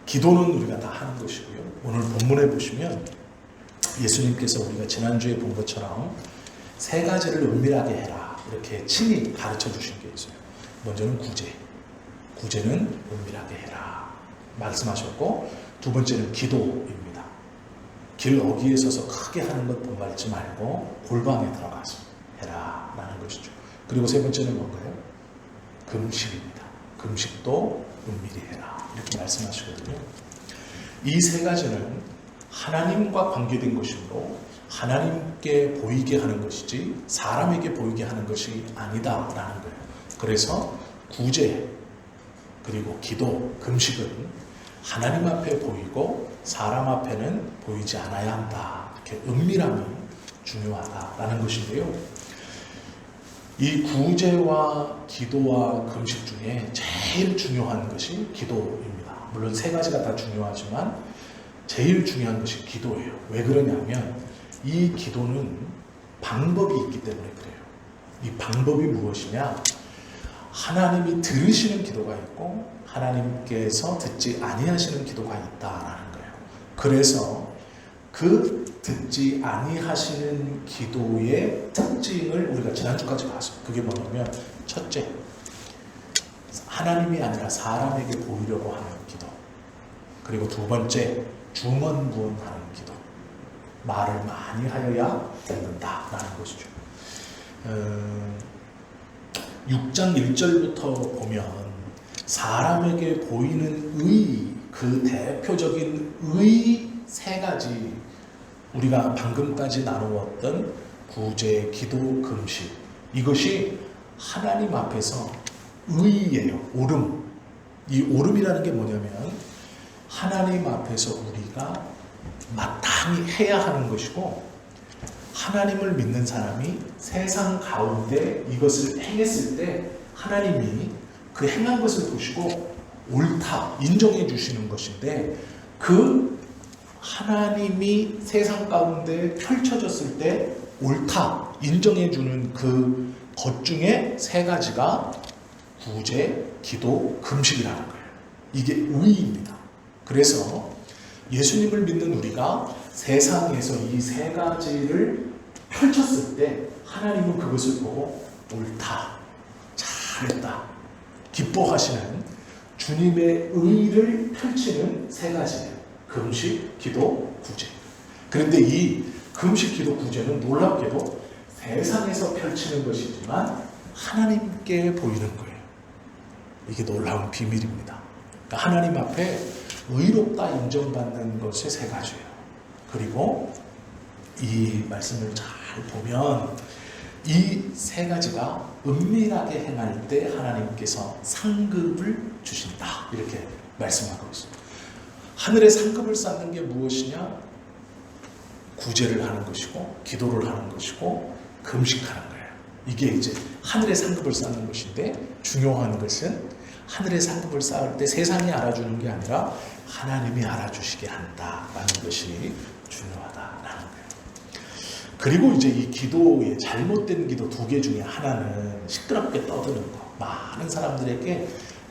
기도는 우리가 다 하는 것이고요. 오늘 본문에 보시면 예수님께서 우리가 지난주에 본 것처럼 세 가지를 은밀하게 해라 이렇게 친히 가르쳐 주신 게 있어요. 먼저는 구제. 구제는 은밀하게 해라 말씀하셨고, 두 번째는 기도입니다. 길 어귀에 서서 크게 하는 것 본받지 말고 골방에 들어가서 해라 라는 것이죠. 그리고 세 번째는 뭔가요? 금식입니다. 금식도 은밀히 해라 이렇게 말씀하시거든요. 이 세 가지는 하나님과 관계된 것이므로 하나님께 보이게 하는 것이지 사람에게 보이게 하는 것이 아니다라는 거예요. 그래서 구제 그리고 기도, 금식은 하나님 앞에 보이고 사람 앞에는 보이지 않아야 한다. 이렇게 은밀함이 중요하다라는 것인데요. 이 구제와 기도와 금식 중에 제일 중요한 것이 기도입니다. 물론 세 가지가 다 중요하지만 제일 중요한 것이 기도예요. 왜 그러냐면 이 기도는 방법이 있기 때문에 그래요. 이 방법이 무엇이냐? 하나님이 들으시는 기도가 있고 하나님께서 듣지 아니하시는 기도가 있다라는 거예요. 그래서 그 듣지 아니하시는 기도의 특징을 우리가 지난주까지 봤어요. 그게 뭐냐면 첫째, 하나님이 아니라 사람에게 보이려고 하는 기도. 그리고 두 번째, 중언부언하는 기도. 말을 많이 하여야 듣는다라는 것이죠. 6장 1절부터 보면 사람에게 보이는 의, 그 대표적인 의 세 가지, 우리가 방금까지 나누었던 구제, 기도, 금식, 이것이 하나님 앞에서 의예요. 옳음. 이 옳음이라는 게 뭐냐면 하나님 앞에서 우리가 마땅히 해야 하는 것이고, 하나님을 믿는 사람이 세상 가운데 이것을 행했을 때 하나님이 그 행한 것을 보시고 옳다 인정해 주시는 것인데, 그 하나님이 세상 가운데 펼쳐졌을 때 옳다 인정해 주는 그 것 중에 세 가지가 구제, 기도, 금식이라는 거예요. 이게 의입니다. 그래서 예수님을 믿는 우리가 세상에서 이 세 가지를 펼쳤을 때 하나님은 그것을 보고 옳다, 잘했다, 기뻐하시는 주님의 의를 펼치는 세 가지예요. 금식, 기도, 구제. 그런데 이 금식, 기도, 구제는 놀랍게도 세상에서 펼치는 것이지만 하나님께 보이는 거예요. 이게 놀라운 비밀입니다. 그러니까 하나님 앞에 의롭다 인정받는 것이 세 가지예요. 그리고 이 말씀을 잘 보면 이 세 가지가 은밀하게 행할 때 하나님께서 상급을 주신다 이렇게 말씀하고 있습니다. 하늘에 상급을 쌓는 게 무엇이냐? 구제를 하는 것이고 기도를 하는 것이고 금식하는 거예요. 이게 이제 하늘의 상급을 쌓는 것인데, 중요한 것은 하늘의 상급을 쌓을 때 세상이 알아주는 게 아니라 하나님이 알아주시게 한다라는 것이 중요하다라는 거예요. 그리고 이제 이 기도의 잘못된 기도 두 개 중에 하나는 시끄럽게 떠드는 거. 많은 사람들에게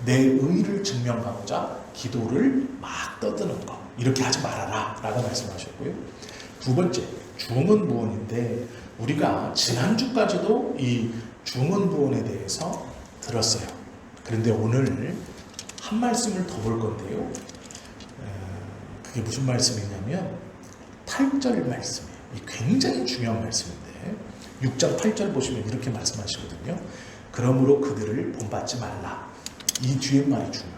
내 의를 증명하고자 기도를 막 떠드는 거. 이렇게 하지 말아라 라고 말씀하셨고요. 두 번째, 중언부언인데 우리가 지난주까지도 이 중언부언에 대해서 들었어요. 그런데 오늘 한 말씀을 더 볼 건데요. 그게 무슨 말씀이냐면 8절 말씀이에요. 굉장히 중요한 말씀인데 6장 8절 보시면 이렇게 말씀하시거든요. 그러므로 그들을 본받지 말라. 이 뒤에 말이 중요해요.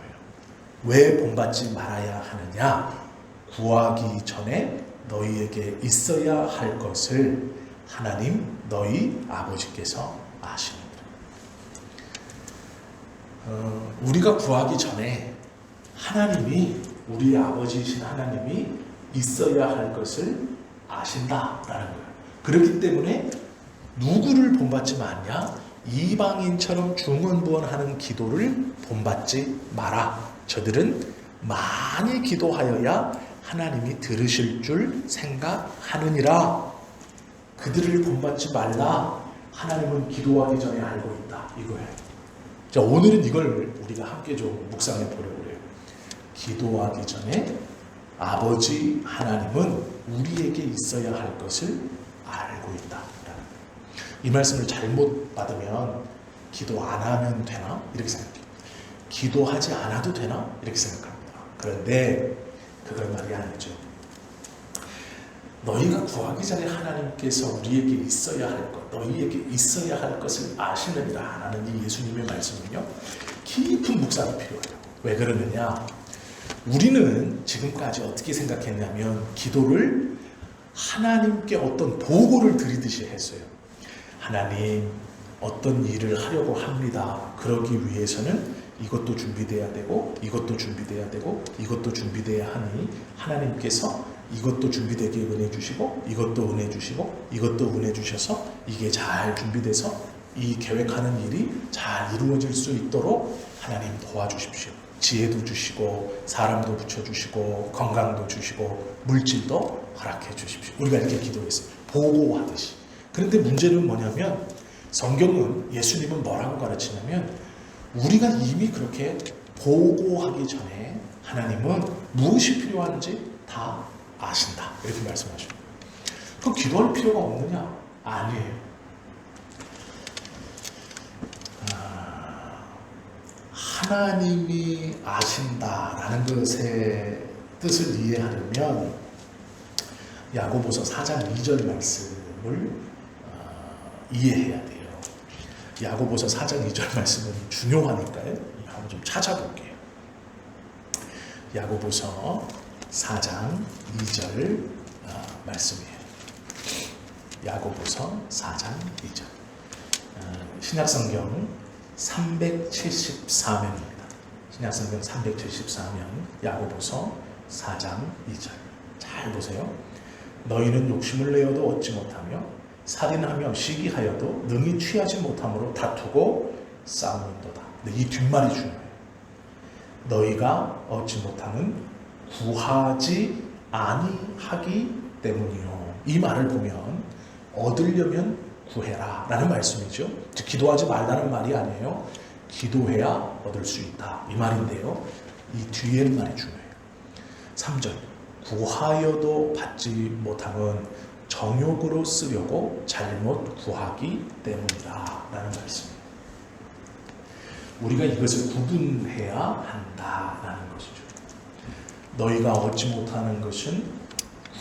왜 본받지 말아야 하느냐? 구하기 전에 너희에게 있어야 할 것을 하나님 너희 아버지께서 아시느니라. 우리가 구하기 전에 하나님이, 우리 아버지이신 하나님이 있어야 할 것을 아신다라는 거예요. 그렇기 때문에 누구를 본받지 마냐? 이방인처럼 중언부언하는 기도를 본받지 마라. 저들은 많이 기도하여야 하나님이 들으실 줄 생각하느니라. 그들을 본받지 말라. 하나님은 기도하기 전에 알고 있다. 이거예요. 자, 오늘은 이걸 우리가 함께 좀 묵상해 보려고 해요. 기도하기 전에 아버지 하나님은 우리에게 있어야 할 것을 알고 있다. 이 말씀을 잘못 받으면 기도 안 하면 되나? 이렇게 생각해요. 기도하지 않아도 되나? 이렇게 생각합니다. 그런데 그건 말이 아니죠. 너희가 구하기 전에 하나님께서 우리에게 있어야 할 것, 너희에게 있어야 할 것을 아시느니라 하는 이 예수님의 말씀은요, 깊은 묵상이 필요해요. 왜 그러느냐? 우리는 지금까지 어떻게 생각했냐면 기도를 하나님께 어떤 보고를 드리듯이 했어요. 하나님, 어떤 일을 하려고 합니다. 그러기 위해서는 이것도 준비돼야 되고 이것도 준비돼야 되고 이것도 준비돼야 하니 하나님께서 이것도 준비되게 은혜 주시고 이것도 은혜 주시고 이것도 은혜 주셔서 이게 잘 준비돼서 이 계획하는 일이 잘 이루어질 수 있도록 하나님 도와주십시오. 지혜도 주시고 사람도 붙여주시고 건강도 주시고 물질도 허락해 주십시오. 우리가 이렇게 기도했어요. 보고하듯이. 그런데 문제는 뭐냐면 성경은, 예수님은 뭐라고 가르치냐면 우리가 이미 그렇게 보고하기 전에 하나님은 무엇이 필요한지 다 아신다. 이렇게 말씀하십니다. 그럼 기도할 필요가 없느냐? 아니에요. 하나님이 아신다라는 것의 뜻을 이해하려면 야고보서 4장 2절 말씀을 이해해야 돼요. 야고보서 4장 2절 말씀은 중요하니까요. 한번 좀 찾아볼게요. 야고보서 4장 2절 말씀이에요. 야고보서 4장 2절. 신약성경 374면입니다. 신약성경 374면 야고보서 4장 2절. 잘 보세요. 너희는 욕심을 내어도 얻지 못하며 살인하며 시기하여도 능히 취하지 못함으로 다투고 싸우는도다. 이 뒷말이 중요해요. 너희가 얻지 못하는 구하지 아니하기 때문이요. 이 말을 보면 얻으려면 구해라 라는 말씀이죠. 즉 기도하지 말라는 말이 아니에요. 기도해야 얻을 수 있다 이 말인데요. 이 뒤에 말이 중요해요. 3절 구하여도 받지 못함은 정욕으로 쓰려고 잘못 구하기 때문이다 라는 말씀이에요. 우리가 이것을 구분해야 한다라는 것이죠. 너희가 얻지 못하는 것은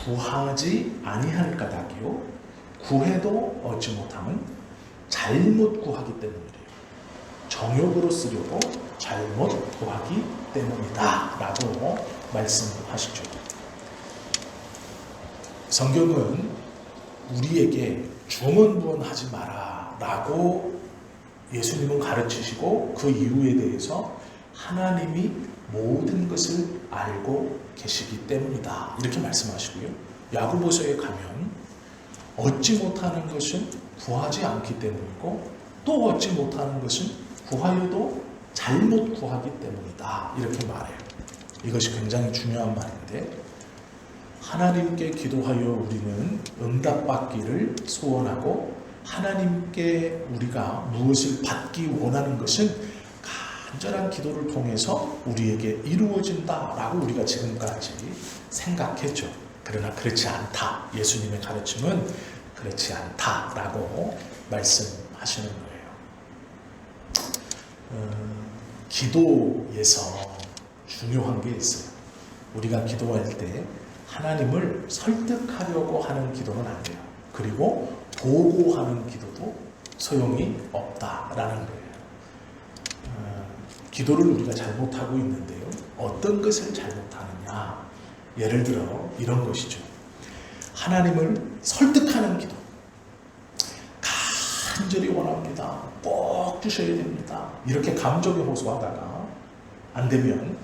구하지 아니할 까닭이요 구해도 얻지 못함은 잘못 구하기 때문이래요. 정욕으로 쓰려고 잘못 구하기 때문이다 라고 말씀하시죠. 성경은 우리에게 주문부원하지 마라 라고 예수님은 가르치시고 그 이유에 대해서 하나님이 모든 것을 알고 계시기 때문이다 이렇게 말씀하시고요. 야고보서에 가면 얻지 못하는 것은 구하지 않기 때문이고 또 얻지 못하는 것은 구하여도 잘못 구하기 때문이다 이렇게 말해요. 이것이 굉장히 중요한 말인데 하나님께 기도하여 우리는 응답받기를 소원하고 하나님께 우리가 무엇을 받기 원하는 것은 간절한 기도를 통해서 우리에게 이루어진다라고 우리가 지금까지 생각했죠. 그러나 그렇지 않다. 예수님의 가르침은 그렇지 않다라고 말씀하시는 거예요. 기도에서 중요한 게 있어요. 우리가 기도할 때 하나님을 설득하려고 하는 기도는 안 돼요. 그리고 보고하는 기도도 소용이 없다라는 거예요. 기도를 우리가 잘못하고 있는데요. 어떤 것을 잘못하느냐? 예를 들어 이런 것이죠. 하나님을 설득하는 기도. 간절히 원합니다. 꼭 주셔야 됩니다. 이렇게 감정에 호소하다가 안 되면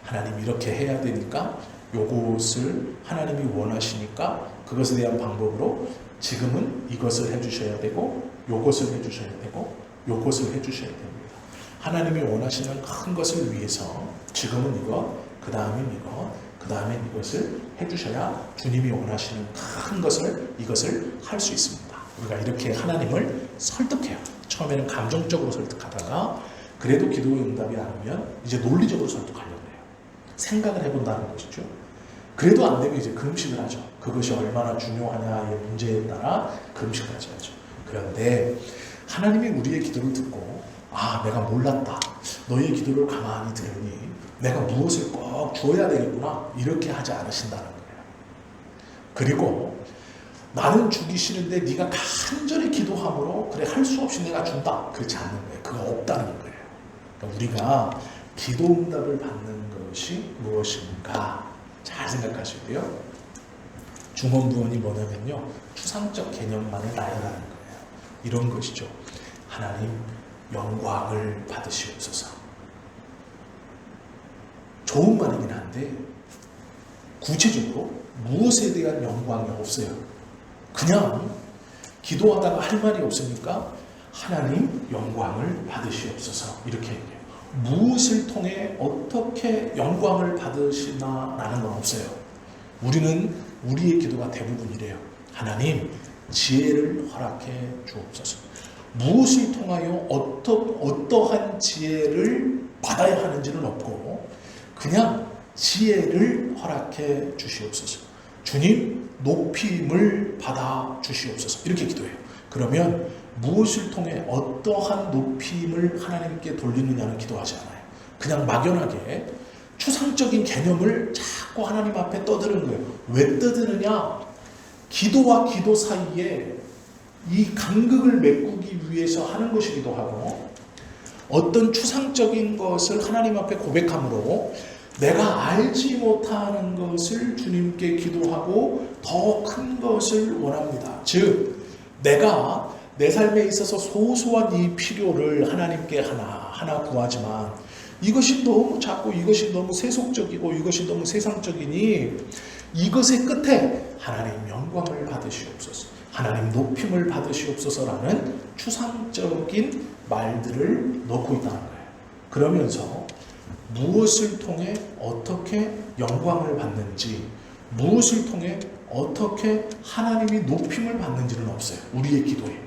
하나님 이렇게 해야 되니까 요것을 하나님이 원하시니까 그것에 대한 방법으로 지금은 이것을 해주셔야 되고 요것을 해주셔야 되고 요것을 해주셔야 됩니다. 하나님이 원하시는 큰 것을 위해서 지금은 이거, 그 다음엔 이거, 그 다음엔 이것을 해주셔야 주님이 원하시는 큰 것을 이것을 할 수 있습니다. 우리가 이렇게 하나님을 설득해요. 처음에는 감정적으로 설득하다가 그래도 기도의 응답이 안 오면 이제 논리적으로 설득하려고 해요. 생각을 해본다는 것이죠. 그래도 안 되면 이제 금식을 하죠. 그것이 얼마나 중요하냐의 문제에 따라 금식까지 하죠. 그런데 하나님이 우리의 기도를 듣고 내가 몰랐다. 너의 기도를 가만히 들으니 내가 무엇을 꼭 주어야 되겠구나. 이렇게 하지 않으신다는 거예요. 그리고 나는 주기 싫은데 네가 간절히 기도함으로 그래 할 수 없이 내가 준다. 그렇지 않는 거예요. 그거 없다는 거예요. 그러니까 우리가 기도 응답을 받는 것이 무엇인가 잘 생각하시고요. 중언부언이 뭐냐면요. 추상적 개념만을 나열하는 거예요. 이런 것이죠. 하나님 영광을 받으시옵소서. 좋은 말이긴 한데 구체적으로 무엇에 대한 영광이 없어요. 그냥 기도하다가 할 말이 없으니까 하나님 영광을 받으시옵소서 이렇게 얘기해요. 무엇을 통해 어떻게 영광을 받으시나라는 건 없어요. 우리는 우리의 기도가 대부분 이래요. 하나님 지혜를 허락해 주옵소서. 무엇을 통하여 어떠한 지혜를 받아야 하는지는 없고 그냥 지혜를 허락해 주시옵소서. 주님 높임을 받아 주시옵소서 이렇게 기도해요. 그러면 무엇을 통해 어떠한 높임을 하나님께 돌리느냐는 기도하지 않아요. 그냥 막연하게 추상적인 개념을 자꾸 하나님 앞에 떠드는 거예요. 왜 떠드느냐? 기도와 기도 사이에 이 간극을 메꾸기 위해서 하는 것이기도 하고 어떤 추상적인 것을 하나님 앞에 고백함으로 내가 알지 못하는 것을 주님께 기도하고 더 큰 것을 원합니다. 즉 내가 내 삶에 있어서 소소한 이 필요를 하나님께 하나 구하지만 이것이 너무 작고 이것이 너무 세속적이고 이것이 너무 세상적이니 이것의 끝에 하나님 영광을 받으시옵소서, 하나님 높임을 받으시옵소서라는 추상적인 말들을 넣고 있다는 거예요. 그러면서 무엇을 통해 어떻게 영광을 받는지, 무엇을 통해 어떻게 하나님이 높임을 받는지는 없어요. 우리의 기도에.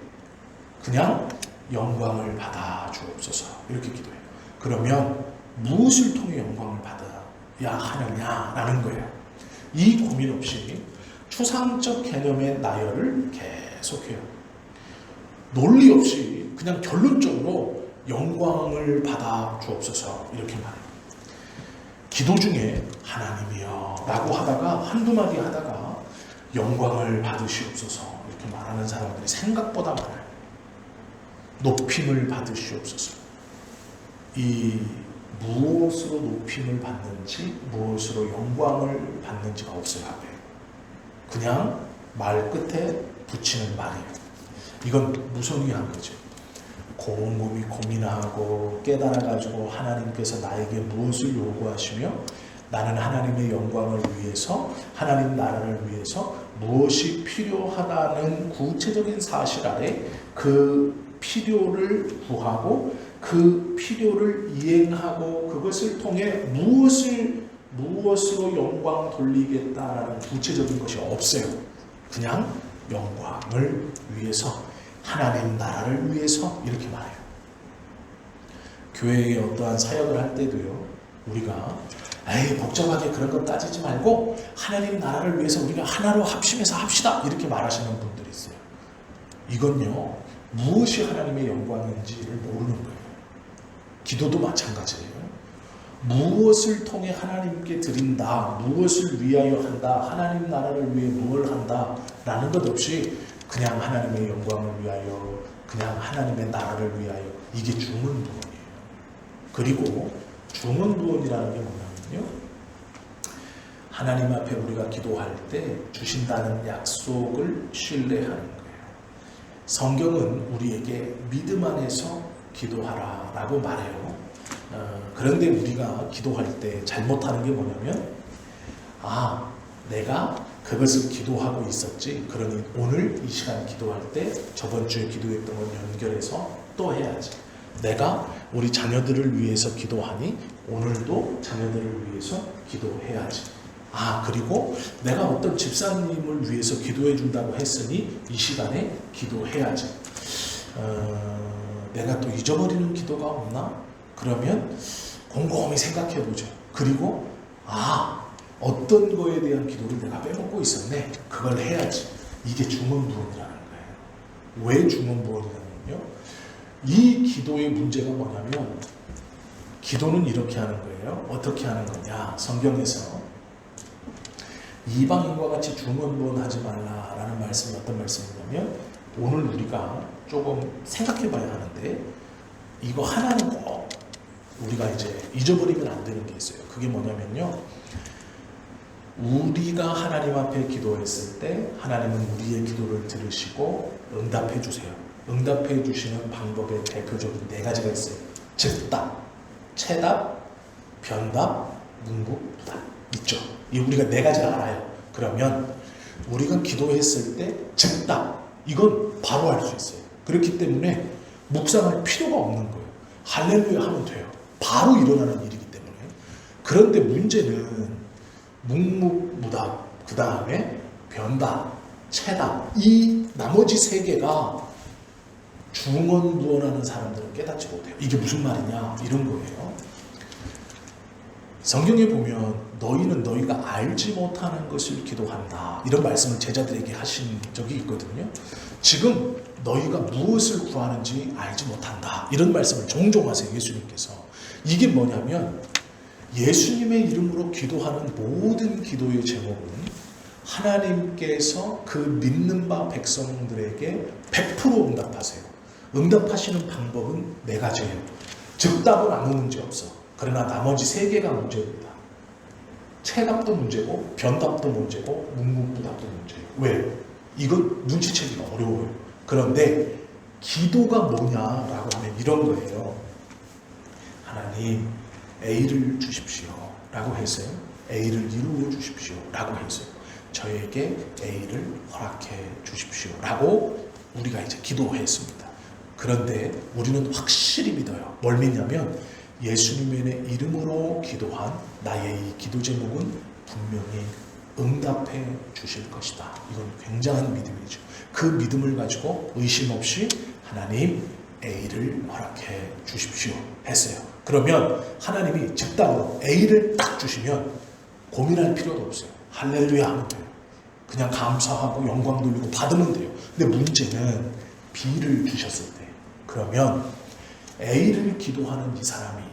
그냥 영광을 받아 주옵소서 이렇게 기도해요. 그러면 무엇을 통해 영광을 받아야 하느냐라는 거예요. 이 고민 없이 추상적 개념의 나열을 계속해요. 논리 없이 그냥 결론적으로 영광을 받아 주옵소서 이렇게 말해요. 기도 중에 하나님이여 라고 하다가 한두 마디 하다가 영광을 받으시옵소서 이렇게 말하는 사람들이 생각보다 많아요. 높임을 받으시옵소서. 이 무엇으로 높임을 받는지 무엇으로 영광을 받는지가 없어요. 앞에. 그냥 말 끝에 붙이는 말이에요. 이건 무성의한 거죠. 곰곰이 고민하고 깨달아가지고 하나님께서 나에게 무엇을 요구하시며 나는 하나님의 영광을 위해서 하나님 나라를 위해서 무엇이 필요하다는 구체적인 사실 아래 그 필요를 구하고 그 필요를 이행하고 그것을 통해 무엇으로 영광 돌리겠다라는 구체적인 것이 없어요. 그냥 영광을 위해서 하나님 나라를 위해서 이렇게 말해요. 교회에 어떠한 사역을 할 때도요. 우리가 복잡하게 그런 것 따지지 말고 하나님 나라를 위해서 우리가 하나로 합심해서 합시다 이렇게 말하시는 분들이 있어요. 이건요. 무엇이 하나님의 영광인지를 모르는 거예요. 기도도 마찬가지예요. 무엇을 통해 하나님께 드린다, 무엇을 위하여 한다, 하나님 나라를 위해 무엇을 한다 라는 것 없이 그냥 하나님의 영광을 위하여, 그냥 하나님의 나라를 위하여, 이게 중언부언이에요. 그리고 중언부언이라는 게 뭐냐면요, 하나님 앞에 우리가 기도할 때 주신다는 약속을 신뢰하는 거예요. 성경은 우리에게 믿음 안에서 기도하라 라고 말해요. 그런데 우리가 기도할 때 잘못하는 게 뭐냐면 내가 그것을 기도하고 있었지, 그러니 오늘 이 시간 기도할 때 저번 주에 기도했던 걸 연결해서 또 해야지. 내가 우리 자녀들을 위해서 기도하니 오늘도 자녀들을 위해서 기도해야지. 그리고 내가 어떤 집사님을 위해서 기도해 준다고 했으니 이 시간에 기도해야지. 내가 또 잊어버리는 기도가 없나? 그러면 곰곰이 생각해 보죠. 그리고 어떤 거에 대한 기도를 내가 빼먹고 있었네. 그걸 해야지. 이게 중언부언이라는 거예요. 왜 중언부언이냐면요. 이 기도의 문제가 뭐냐면 기도는 이렇게 하는 거예요. 어떻게 하는 거냐. 성경에서 이방인과 같이 중언부언하지 말라라는 말씀이 어떤 말씀이냐면 오늘 우리가 조금 생각해 봐야 하는데 이거 하나는 꼭 우리가 이제 잊어버리면 안 되는 게 있어요. 그게 뭐냐면요. 우리가 하나님 앞에 기도했을 때 하나님은 우리의 기도를 들으시고 응답해 주세요. 응답해 주시는 방법의 대표적인 4가지가 있어요. 즉답, 체답, 변답, 문국부답 있죠. 이 우리가 4가지를 알아요. 그러면 우리가 기도했을 때 즉답, 이건 바로 할 수 있어요. 그렇기 때문에 묵상할 필요가 없는 거예요. 할렐루야 하면 돼요. 바로 일어나는 일이기 때문에. 그런데 문제는 묵묵부답, 그 다음에 변답, 체답, 이 나머지 3개가 중언부언하는 사람들은 깨닫지 못해요. 이게 무슨 말이냐 이런 거예요. 성경에 보면 너희는 너희가 알지 못하는 것을 기도한다 이런 말씀을 제자들에게 하신 적이 있거든요. 지금 너희가 무엇을 구하는지 알지 못한다 이런 말씀을 종종 하세요. 예수님께서. 이게 뭐냐면 예수님의 이름으로 기도하는 모든 기도의 제목은 하나님께서 그 믿는 바 백성들에게 100% 응답하세요. 응답하시는 방법은 4가지예요. 즉답은 아무 문제 없어. 그러나 나머지 3개가 문제입니다. 체답도 문제고 변답도 문제고 문국부답도 문제예요. 왜? 이건 눈치채기가 어려워요. 그런데 기도가 뭐냐라고 하면 이런 거예요. 하나님 A를 주십시오 라고 했어요. A를 이루어 주십시오 라고 했어요. 저에게 A를 허락해 주십시오 라고 우리가 이제 기도했습니다. 그런데 우리는 확실히 믿어요. 뭘 믿냐면 예수님의 이름으로 기도한 나의 이 기도 제목은 분명히 응답해 주실 것이다. 이건 굉장한 믿음이죠. 그 믿음을 가지고 의심 없이 하나님 A를 허락해 주십시오 했어요. 그러면 하나님이 즉답으로 A를 딱 주시면 고민할 필요도 없어요. 할렐루야 하면 돼요. 그냥 감사하고 영광 돌리고 받으면 돼요. 근데 문제는 B를 주셨을 때 그러면 A를 기도하는 이 사람이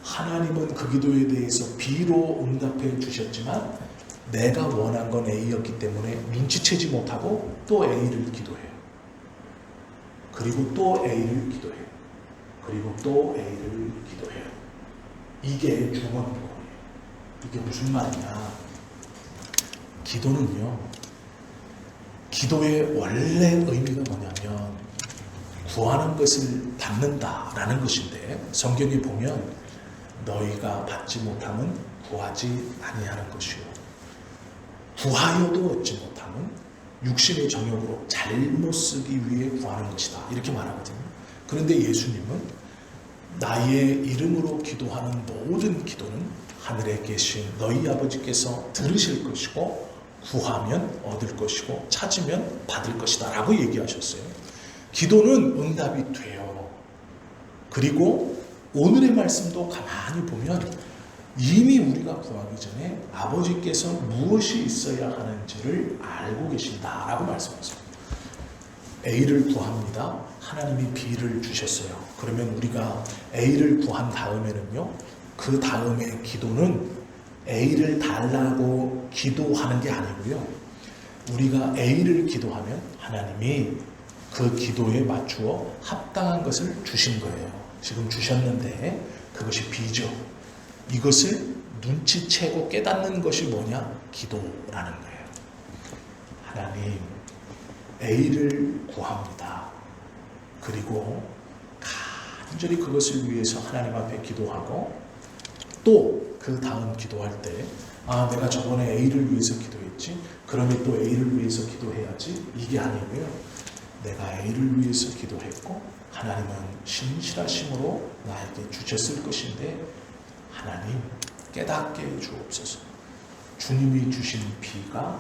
하나님은 그 기도에 대해서 B로 응답해 주셨지만 내가 원한 건 A였기 때문에 눈치채지 못하고 또 A를 기도해요. 그리고 또 A를 기도해요. 그리고 또 A를 기도해요. 이게 중언부언이에요. 이게 무슨 말이냐. 기도는요. 기도의 원래 의미가 뭐냐면 구하는 것을 받는다라는 것인데 성경에 보면 너희가 받지 못하면 구하지 아니하는 것이요. 구하여도 얻지 못하면 육신의 정욕으로 잘못 쓰기 위해 구하는 것이다. 이렇게 말하거든요. 그런데 예수님은 나의 이름으로 기도하는 모든 기도는 하늘에 계신 너희 아버지께서 들으실 것이고 구하면 얻을 것이고 찾으면 받을 것이다 라고 얘기하셨어요. 기도는 응답이 돼요. 그리고 오늘의 말씀도 가만히 보면 이미 우리가 구하기 전에 아버지께서 무엇이 있어야 하는지를 알고 계신다라고 말씀하세요. A를 구합니다. 하나님이 B를 주셨어요. 그러면 우리가 A를 구한 다음에는요. 그 다음에 기도는 A를 달라고 기도하는 게 아니고요. 우리가 A를 기도하면 하나님이 그 기도에 맞추어 합당한 것을 주신 거예요. 지금 주셨는데 그것이 B죠. 이것을 눈치채고 깨닫는 것이 뭐냐? 기도라는 거예요. 하나님, A를 구합니다. 그리고 간절히 그것을 위해서 하나님 앞에 기도하고 또 그 다음 기도할 때 내가 저번에 A를 위해서 기도했지? 그러면 또 A를 위해서 기도해야지? 이게 아니고요. 내가 A를 위해서 기도했고 하나님은 신실하심으로 나에게 주셨을 것인데 하나님 깨닫게 주옵소서. 주님이 주신 B가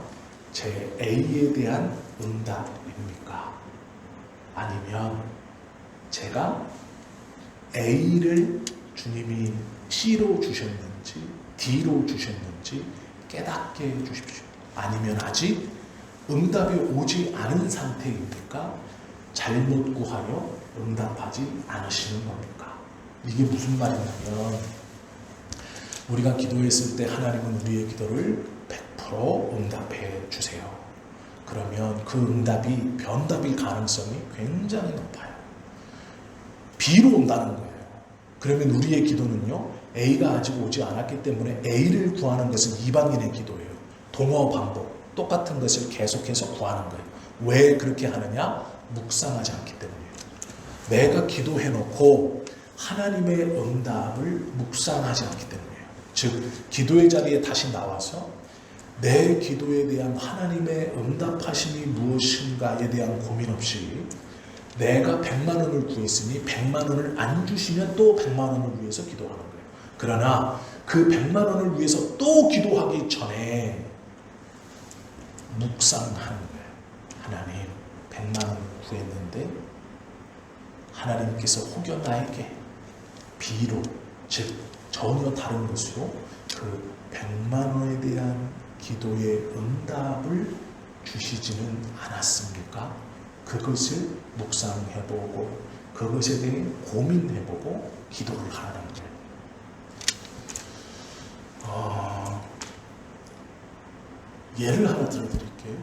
제 A에 대한 응답입니까? 아니면 제가 A를 주님이 C로 주셨는지 D로 주셨는지 있는지 깨닫게 해주십시오. 아니면 아직 응답이 오지 않은 상태입니까? 잘못 구하려 응답하지 않으시는 겁니까? 이게 무슨 말이냐면 우리가 기도했을 때 하나님은 우리의 기도를 100% 응답해 주세요. 그러면 그 응답이 변답일 가능성이 굉장히 높아요. B로 온다는 거예요. 그러면 우리의 기도는요, A가 아직 오지 않았기 때문에 A를 구하는 것은 이방인의 기도예요. 동어 반복, 똑같은 것을 계속해서 구하는 거예요. 왜 그렇게 하느냐? 묵상하지 않기 때문이에요. 내가 기도해놓고 하나님의 응답을 묵상하지 않기 때문이에요. 즉, 기도의 자리에 다시 나와서 내 기도에 대한 하나님의 응답하심이 무엇인가에 대한 고민 없이 내가 100만 원을 구했으니 100만 원을 안 주시면 또 100만 원을 위해서 기도하는 거예요. 그러나 그 100만 원을 위해서 또 기도하기 전에 묵상하는 거예요. 하나님, 100만 원을 구했는데 하나님께서 혹여 나에게 B로, 즉 전혀 다른 것으로 그 100만 원에 대한 기도의 응답을 주시지는 않았습니까? 그것을 묵상해보고 그것에 대해 고민해보고 기도를 하라는 거예요. 예를 하나 들어드릴게요.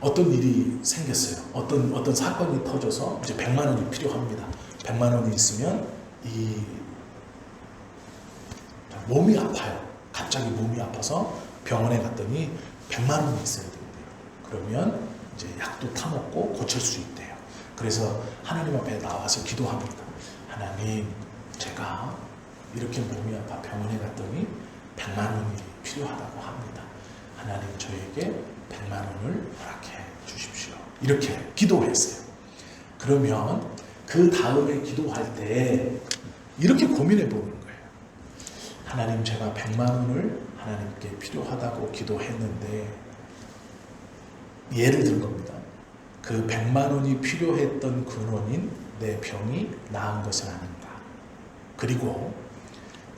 어떤 일이 생겼어요. 어떤 사건이 터져서 이제 100만 원이 필요합니다. 100만 원이 있으면 몸이 아파요. 갑자기 몸이 아파서 병원에 갔더니 100만 원이 있어야 된대요. 그러면 이제 약도 타먹고 고칠 수 있대요. 그래서 하나님 앞에 나와서 기도합니다. 하나님, 제가 이렇게 몸이 아파 병원에 갔더니 100만 원이 필요하다고 합니다. 하나님, 저에게 100만 원을 허락해 주십시오. 이렇게 기도했어요. 그러면 그 다음에 기도할 때 이렇게 고민해 보는 거예요. 하나님, 제가 100만 원을 하나님께 필요하다고 기도했는데 예를 든 겁니다. 그 100만 원이 필요했던 근원인 내 병이 나은 것은 아닌가. 그리고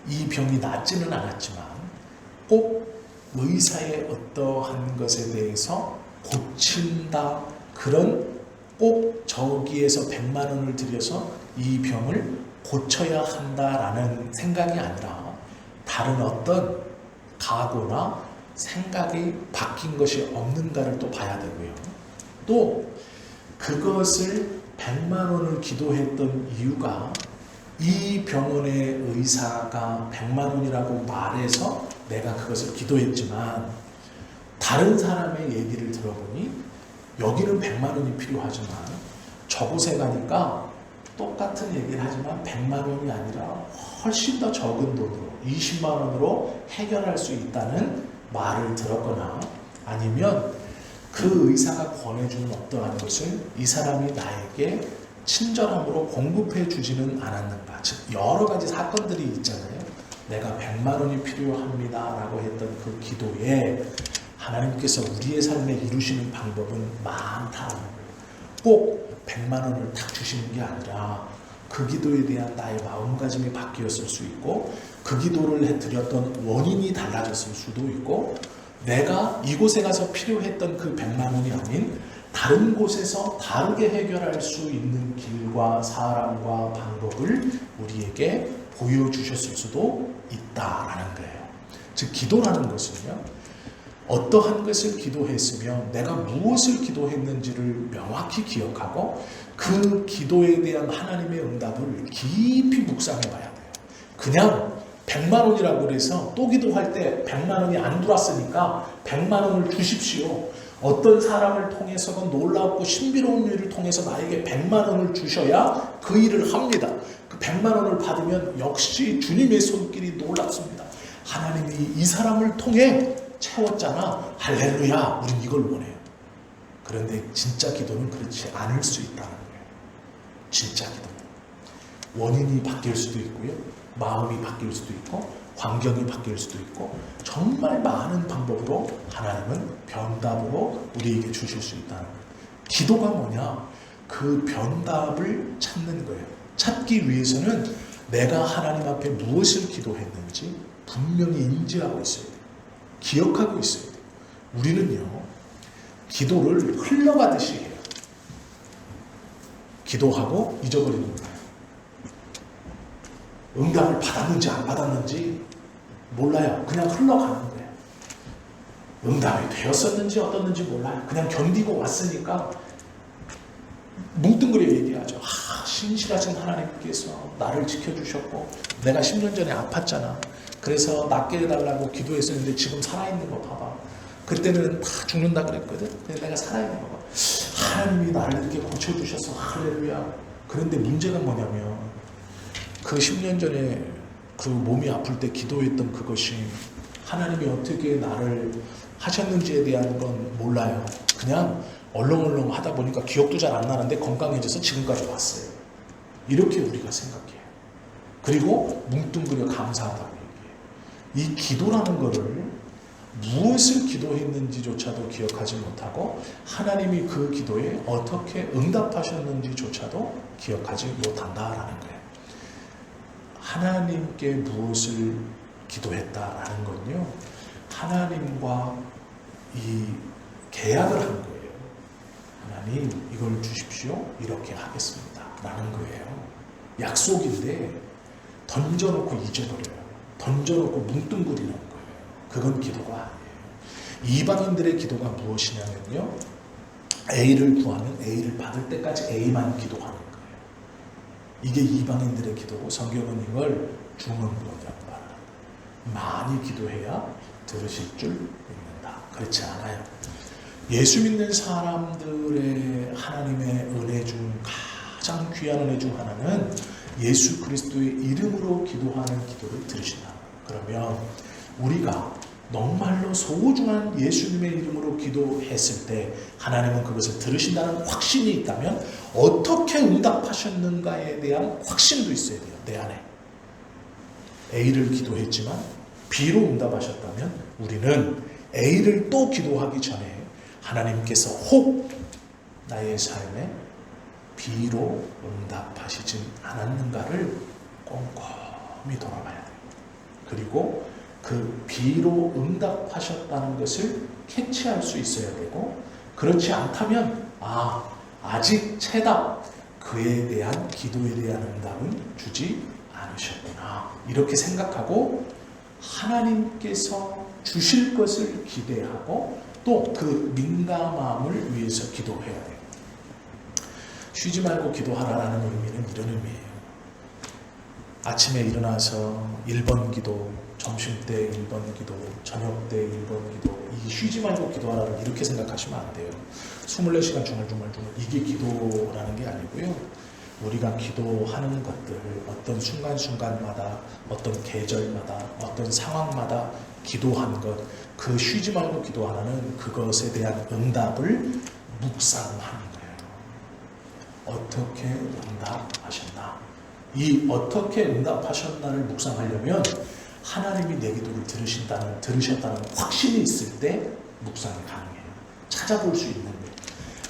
이 병이 낫지는 않았지만 꼭 의사의 어떠한 것에 대해서 고친다. 그런 꼭 저기에서 100만 원을 들여서 이 병을 고쳐야 한다라는 생각이 아니라 다른 어떤 각오나 생각이 바뀐 것이 없는가를 또 봐야 되고요. 또 그것을 100만 원을 기도했던 이유가 이 병원의 의사가 100만 원이라고 말해서 내가 그것을 기도했지만 다른 사람의 얘기를 들어보니 여기는 100만 원이 필요하지만 저곳에 가니까 똑같은 얘기를 하지만 100만 원이 아니라 훨씬 더 적은 돈으로 20만 원으로 해결할 수 있다는 말을 들었거나 아니면 그 의사가 권해주는 어떠한 것을 이 사람이 나에게 친절함으로 공급해 주지는 않았는가. 즉 여러 가지 사건들이 있잖아요. 내가 100만 원이 필요합니다 라고 했던 그 기도에 하나님께서 우리의 삶에 이루시는 방법은 많다라는 거예요. 꼭 100만 원을 딱 주시는 게 아니라 그 기도에 대한 나의 마음가짐이 바뀌었을 수 있고 그 기도를 해드렸던 원인이 달라졌을 수도 있고 내가 이곳에 가서 필요했던 그 100만 원이 아닌 다른 곳에서 다르게 해결할 수 있는 길과 사람과 방법을 우리에게 보여주셨을 수도 있다라는 거예요. 즉 기도라는 것은요. 어떠한 것을 기도했으면 내가 무엇을 기도했는지를 명확히 기억하고 그 기도에 대한 하나님의 응답을 깊이 묵상해 봐야 돼요. 그냥 100만 원이라고 그래서 또 기도할 때 100만 원이 안 들어왔으니까 100만 원을 주십시오. 어떤 사람을 통해서건 놀랍고 신비로운 일을 통해서 나에게 100만 원을 주셔야 그 일을 합니다. 그 100만 원을 받으면 역시 주님의 손길이 놀랍습니다. 하나님이 이 사람을 통해 채웠잖아. 할렐루야. 우린 이걸 원해요. 그런데 진짜 기도는 그렇지 않을 수 있다는 거예요. 진짜 기도는. 원인이 바뀔 수도 있고요. 마음이 바뀔 수도 있고 환경이 바뀔 수도 있고 정말 많은 방법으로 하나님은 변답으로 우리에게 주실 수 있다는 거예요. 기도가 뭐냐? 그 변답을 찾는 거예요. 찾기 위해서는 내가 하나님 앞에 무엇을 기도했는지 분명히 인지하고 있어야 돼요. 기억하고 있어야 돼요. 우리는요, 기도를 흘러가듯이 해요. 기도하고 잊어버리는 거예요. 응답을 받았는지 안 받았는지 몰라요. 그냥 흘러가는 거예요. 응답이 되었었는지 어떻는지 몰라요. 그냥 견디고 왔으니까 뭉뚱그려 얘기하죠. 신실하신 하나님께서 나를 지켜주셨고 내가 10년 전에 아팠잖아. 그래서 낫게 해달라고 기도했었는데 지금 살아있는 거 봐봐. 그때는 다 죽는다 그랬거든. 근데 내가 살아있는 거 봐. 하나님이 나를 이렇게 고쳐주셔서 할렐루야. 그런데 문제가 뭐냐면 그 10년 전에 그 몸이 아플 때 기도했던 그것이 하나님이 어떻게 나를 하셨는지에 대한 건 몰라요. 그냥 얼렁얼렁 하다 보니까 기억도 잘 안 나는데 건강해져서 지금까지 왔어요. 이렇게 우리가 생각해요. 그리고 뭉뚱그려 감사하다고 얘기해요. 이 기도라는 거를 무엇을 기도했는지조차도 기억하지 못하고 하나님이 그 기도에 어떻게 응답하셨는지조차도 기억하지 못한다라는 거예요. 하나님께 무엇을 기도했다라는 건요, 하나님과 이 계약을 한 거예요. 하나님 이걸 주십시오. 이렇게 하겠습니다. 라는 거예요. 약속인데 던져놓고 잊어버려요. 던져놓고 뭉뚱그리는 거예요. 그건 기도가 아니에요. 이방인들의 기도가 무엇이냐면요, A를 구하면 A를 받을 때까지 A만 기도하는 거예요. 이게 이방인들의 기도고 성경은 이걸 중언부언이라고 말합니다. 많이 기도해야 들으실 줄 믿는다. 그렇지 않아요. 예수 믿는 사람들의 하나님의 은혜 중 가장 귀한 은혜 중 하나는 예수 그리스도의 이름으로 기도하는 기도를 들으신다. 그러면 우리가 정말로 소중한 예수님의 이름으로 기도했을 때 하나님은 그것을 들으신다는 확신이 있다면 어떻게 응답하셨는가에 대한 확신도 있어야 돼요. 내 안에. A를 기도했지만 B로 응답하셨다면 우리는 A를 또 기도하기 전에 하나님께서 혹 나의 삶에 B로 응답하시진 않았는가를 꼼꼼히 돌아봐야 돼요. 그리고 그 B로 응답하셨다는 것을 캐치할 수 있어야 되고, 그렇지 않다면 아직 채답, 그에 대한 기도에 대한 응답은 주지 않으셨구나, 이렇게 생각하고 하나님께서 주실 것을 기대하고 또 그 민감함을 위해서 기도해야 돼요. 쉬지 말고 기도하라는 의미는 이런 의미예요. 아침에 일어나서 1번 기도, 점심때 1번 기도, 저녁때 1번 기도, 이 쉬지 말고 기도하라는 이렇게 생각하시면 안 돼요. 24시간 중얼중얼 이게 기도라는 게 아니고요. 우리가 기도하는 것들, 어떤 순간순간마다, 어떤 계절마다, 어떤 상황마다 기도한 것, 그 쉬지 말고 기도하라는 그것에 대한 응답을 묵상하는 거예요. 어떻게 응답하셨나? 이 어떻게 응답하셨나를 묵상하려면 하나님이 내 기도를 들으셨다는 확신이 있을 때 묵상이 가능해요. 찾아볼 수 있는 거예요.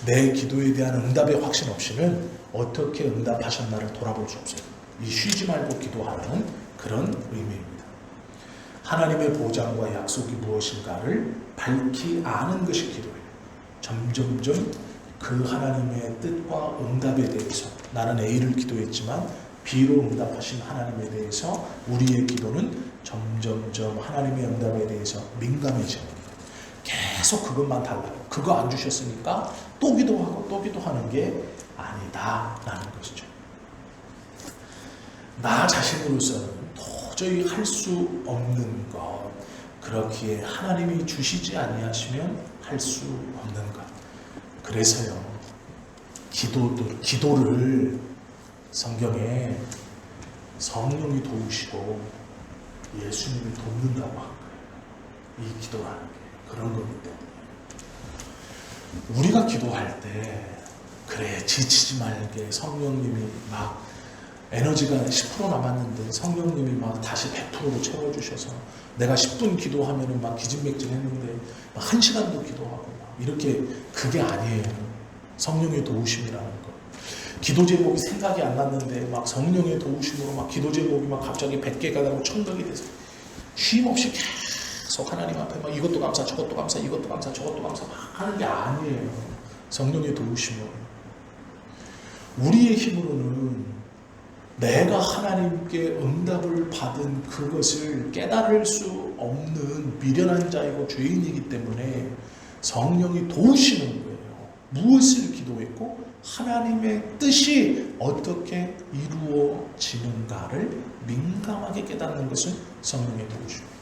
내 기도에 대한 응답의 확신 없이는 어떻게 응답하셨나를 돌아볼 수 없어요. 이 쉬지 말고 기도하라는 그런 의미입니다. 하나님의 보장과 약속이 무엇인가를 밝히 아는 것이 기도예요. 점점점 그 하나님의 뜻과 응답에 대해서, 나는 A를 기도했지만 B로 응답하신 하나님에 대해서 우리의 기도는 점점점 하나님의 응답에 대해서 민감해지는 거예요. 계속 그것만 달라고, 그거 안 주셨으니까 또 기도하고 또 기도하는 게 아니다라는 것이죠. 나 자신으로서는 도저히 할 수 없는 것, 그렇기에 하나님이 주시지 아니하시면 할 수 없는 것. 그래서요, 기도를 성경에 성령이 도우시고 예수님이 돕는다고 한 거예요. 이 기도라는 게 그런 거기 때문에 우리가 기도할 때 그래 지치지 말게, 성령님이 막 에너지가 10% 남았는데 성령님이 막 다시 100%로 채워주셔서 내가 10분 기도하면은 막 기진맥진했는데 막 1시간도 기도하고 막 이렇게, 그게 아니에요. 성령의 도우심이라는 거. 기도 제목이 생각이 안 났는데 막 성령의 도우심으로 막 기도 제목이 막 갑자기 100개가 되고 1000개이 돼서 쉼 없이 계속 하나님 앞에 막 이것도 감사 저것도 감사 이것도 감사 저것도 감사 막 하는 게 아니에요. 성령의 도우심으로. 우리의 힘으로는 내가 하나님께 응답을 받은 그것을 깨달을 수 없는 미련한 자이고 죄인이기 때문에 성령이 도우시는 거예요. 무엇을 기도했고 하나님의 뜻이 어떻게 이루어지는가를 민감하게 깨닫는 것은 성령의 도우심입니다.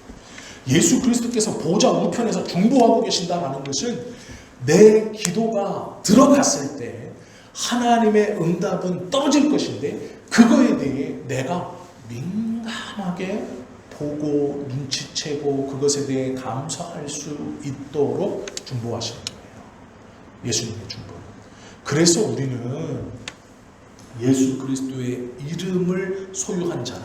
예수 그리스도께서 보좌 우편에서 중보하고 계신다는 것은 내 기도가 들어갔을 때 하나님의 응답은 떨어질 것인데 그거에 대해 내가 민감하게 보고 눈치채고 그것에 대해 감사할 수 있도록 중보하시는 거예요. 예수님의 중보. 그래서 우리는 예수 그리스도의 이름을 소유한 자는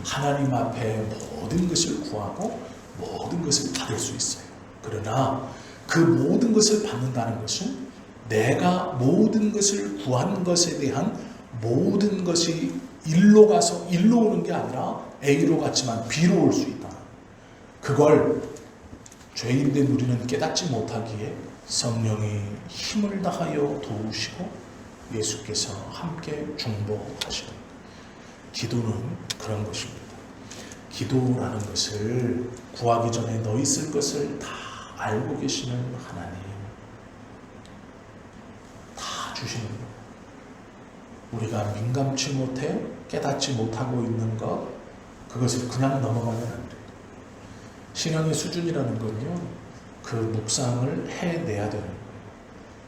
하나님 앞에 모든 것을 구하고 모든 것을 받을 수 있어요. 그러나 그 모든 것을 받는다는 것은 내가 모든 것을 구한 것에 대한 모든 것이 일로 가서 일로 오는 게 아니라 A로 갔지만 B로 올 수 있다. 그걸 죄인된 우리는 깨닫지 못하기에 성령이 힘을 다하여 도우시고 예수께서 함께 중보하시는 거예요. 기도는 그런 것입니다. 기도라는 것을 구하기 전에 너 있을 것을 다 알고 계시는 하나님, 다 주시는 거예요. 우리가 민감치 못해 깨닫지 못하고 있는 것, 그것을 그냥 넘어가면 안 돼요. 신앙의 수준이라는 건요, 그 묵상을 해내야 되는 거예요.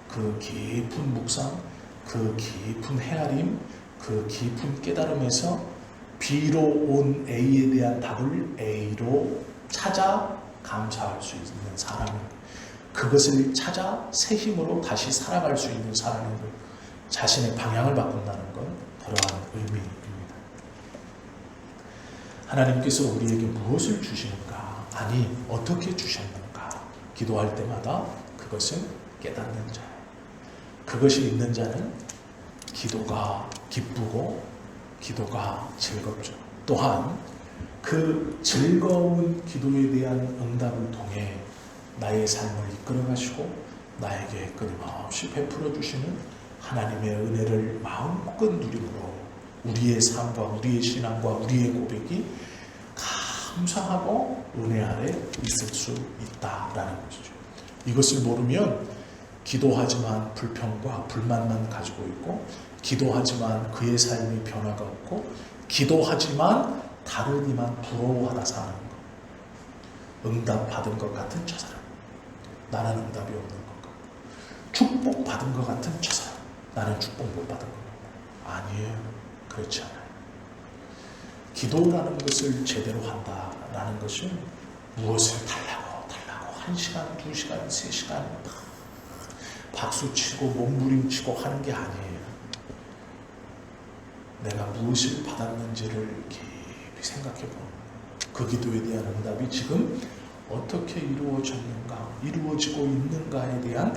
그 깊은 묵상, 그 깊은 헤아림, 그 깊은 깨달음에서 B로 온 A에 대한 답을 A로 찾아 감사할 수 있는 사람은, 그것을 찾아 새 힘으로 다시 살아갈 수 있는 사람인 것, 자신의 방향을 바꾼다는 건 그러한 의미입니다. 하나님께서 우리에게 무엇을 주시는가, 아니 어떻게 주셨는가, 기도할 때마다 그것은 깨닫는 자예요. 그것이 있는 자는 기도가 기쁘고 기도가 즐겁죠. 또한 그 즐거운 기도에 대한 응답을 통해 나의 삶을 이끌어 가시고 나에게 끊임없이 베풀어 주시는 하나님의 은혜를 마음껏 누림으로 우리의 삶과 우리의 신앙과 우리의 고백이 감사하고 은혜 아래 있을 수 있다라는 것이죠. 이것을 모르면 기도하지만 불평과 불만만 가지고 있고, 기도하지만 그의 삶이 변화가 없고, 기도하지만 다른 이만 부러워하다 사는 것, 응답 받은 것 같은 저 사람, 나는 응답이 없는 것 같고, 축복 받은 것 같은 저 사람, 나는 축복 못 받은 것 같고. 아니에요. 그렇지 않아요. 기도라는 것을 제대로 한다라는 것은 무엇을 달라고 1시간, 2시간, 3시간 박수치고 몸부림치고 하는 게 아니에요. 내가 무엇을 받았는지를 깊이 생각해 보는 거예요. 그 기도에 대한 응답이 지금 어떻게 이루어졌는가, 이루어지고 있는가에 대한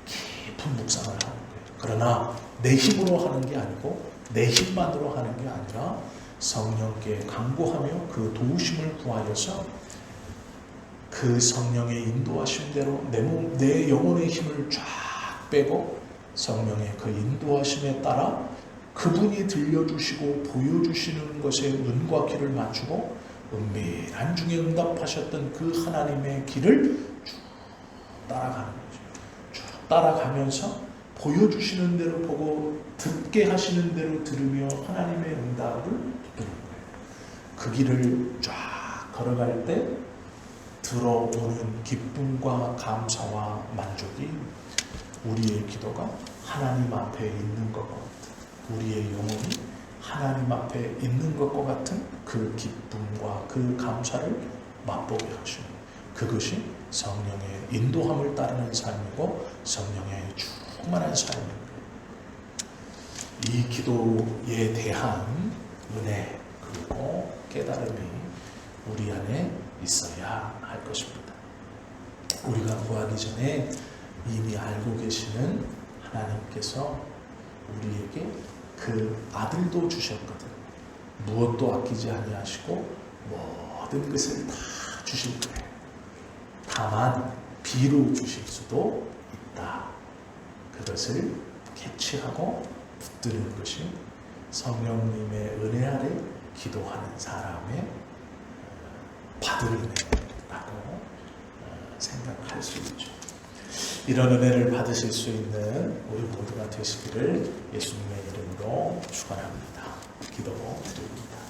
깊은 묵상을 하는 거예요. 그러나 내 힘으로 하는 게 아니고 내 힘만으로 하는 게 아니라 성령께 간구하며 그 도우심을 구하여서 그 성령의 인도하심대로 내 영혼의 힘을 쫙 빼고 성령의 그 인도하심에 따라 그분이 들려주시고 보여주시는 것에 눈과 귀를 맞추고 은밀한 중에 응답하셨던 그 하나님의 길을 쭉 따라가는 거죠. 쭉 따라가면서 보여주시는 대로 보고 듣게 하시는 대로 들으며 하나님의 응답을 듣는 거예요. 그 길을 쫙 걸어갈 때 들어오는 기쁨과 감사와 만족이 우리의 기도가 하나님 앞에 있는 것과 같은, 우리의 영혼이 하나님 앞에 있는 것과 같은 그 기쁨과 그 감사를 맛보게 하시는, 그것이 성령의 인도함을 따르는 삶이고 성령의 충만한 삶입니다. 이 기도에 대한 은혜 그리고 깨달음이 우리 안에 있어야 할 것입니다. 우리가 구하기 전에 이미 알고 계시는 하나님께서 우리에게 그 아들도 주셨거든. 무엇도 아끼지 아니하시고 모든 것을 다 주실 거예요. 다만 비로 주실 수도 있다. 그것을 캐치하고 붙드는 것이 성령님의 은혜 아래 기도하는 사람의 받을 은혜라고 생각할 수 있죠. 이런 은혜를 받으실 수 있는 우리 모두가 되시기를 예수님의 이름으로 축원합니다. 기도드립니다.